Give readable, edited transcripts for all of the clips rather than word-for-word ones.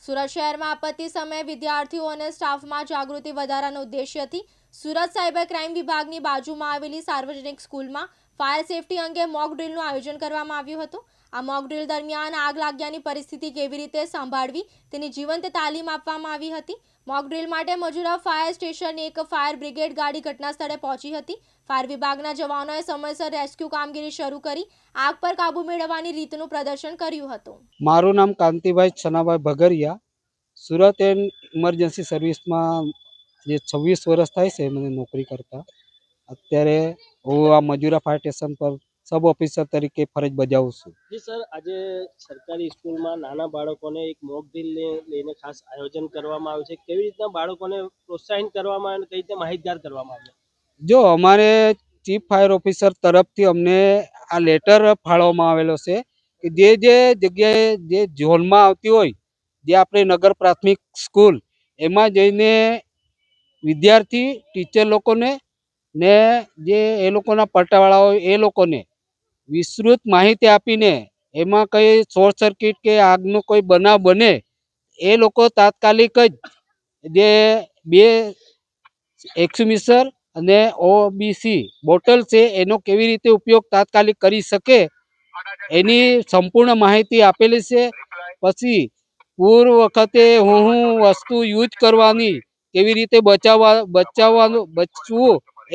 સુરત શહેરમાં આપત્તિ સમયે વિદ્યાર્થીઓ અને સ્ટાફમાં જાગૃતિ વધારવાનો ઉદ્દેશ્યથી સુરત સાયબર ક્રાઇમ વિભાગની બાજુમાં આવેલી સાર્વજનિક સ્કૂલમાં ફાયર સેફટી અંગે મોક ડ્રીલનું આયોજન કરવામાં આવ્યું હતું. આ મોક ડ્રીલ દરમિયાન આગ લાગ્યાની પરિસ્થિતિ કેવી રીતે સંભાળવી તેની જીવંત તાલીમ આપવામાં આવી હતી. મોક ડ્રીલ માટે મજુરા ફાયર સ્ટેશનની એક ફાયર બ્રિગેડ ગાડી ઘટના સ્થળે પહોંચી હતી. ફાયર વિભાગના જવાનોએ સમયસર રેસ્ક્યુ કામગીરી શરૂ કરી આગ પર કાબૂ મેળવવાની રીતનું પ્રદર્શન કર્યું હતું. મારું નામ કાંતિભાઈ છનાભાઈ ભગરિયા. સુરત ઇમરજન્સી સર્વિસમાં જે 26 વર્ષ થાય છે મને નોકરી કરતા. અત્યારે હું આ મજુરા ફાયર સ્ટેશન પર સબ ઓફિસર તરીકે ફરજ બજાવું છું. જી સર, આજે સરકારી સ્કૂલમાં નાના બાળકોને એક મોક ડ્રીલ લઈને ખાસ આયોજન કરવામાં આવ્યું છે. કેવી રીતના બાળકોને પ્રોત્સાહિત કરવામાં આવે, કઈ રીતે માહિતગાર કરવામાં આવે? જો અમારે ચીફ ફાયર ઓફિસર તરફથી અમને આ લેટર ફાળવવામાં આવેલો છે કે જે જગ્યાએ જે ઝોનમાં આવતી હોય, જે આપણે નગર પ્રાથમિક સ્કૂલ એમાં જઈને વિદ્યાર્થી ટીચર લોકોને ને જે એ લોકોના પટ્ટાવાળા હોય એ લોકોને વિસ્તૃત માહિતી આપીને એમાં કંઈ શોર્ટ સર્કિટ કે આગનો કોઈ બનાવ બને એ લોકો તાત્કાલિક જ જે 2 એક્સમિસર અને ઓબીસી બોટલ છે એનો કેવી રીતે ઉપયોગ તાત્કાલિક કરી શકે એની સંપૂર્ણ માહિતી આપેલી છે. પછી પૂર્વ વખતે હું વસ્તુ યુઝ કરવાની, કેવી રીતે બચવું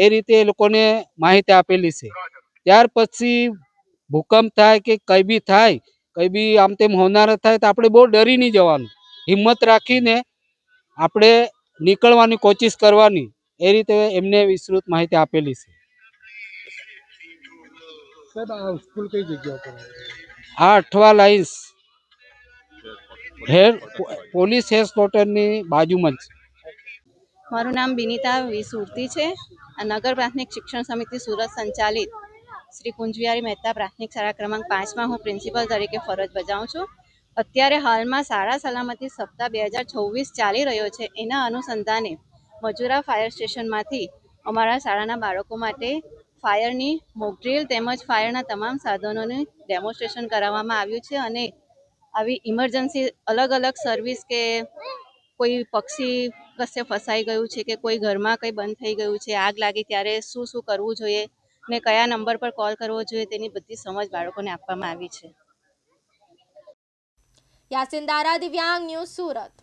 એ રીતે એ લોકોને માહિતી આપેલી છે. ત્યાર પછી ભૂકંપ થાય કે કંઈ બી થાય, કંઈ બી આમ તેમ હોનારત થાય તો આપણે બહુ ડરી નહીં જવાનું, હિંમત રાખીને આપણે નીકળવાની કોશિશ કરવાની, એ રીતે એમને વિસ્તૃત માહિતી આપેલી છે. સાહેબ, આ સ્કૂલ કઈ જગ્યા પર? આ અઠવા લાઇન્સ પોલીસ હેડક્વાર્ટરની બાજુમાં જ. મારું નામ બિનિતા વી સુરતી છે. નગર પ્રાથમિક શિક્ષણ સમિતિ સુરત સંચાલિત શ્રી કુંજવિહારી મહેતા પ્રાથમિક શાળા ક્રમાંક 5માં હું પ્રિન્સિપલ તરીકે ફરજ બજાવું છું. અત્યારે હાલમાં શાળા સલામતી સપ્તાહ 2026 ચાલી રહ્યો છે. એના અનુસંધાને મજુરા ફાયર સ્ટેશનમાંથી અમારા શાળાના બાળકો માટે ફાયરની મોક ડ્રીલ તેમજ ફાયરના તમામ સાધનોનું ડેમોન્સ્ટ્રેશન કરાવવામાં આવ્યું છે. અને આવી ઇમરજન્સી અલગ અલગ સર્વિસ કે કોઈ પક્ષી કશે ફસાઈ ગયું છે કે કોઈ ઘરમાં કંઈ બંધ થઈ ગયું છે, આગ લાગી ત્યારે શું શું કરવું જોઈએ ને કયા નંબર પર કોલ કરવો જોઈએ તેની બધી સમજ બાળકોને આપવામાં આવી છે. યાસીન દારા, દિવ્યાંગ ન્યૂઝ, સુરત.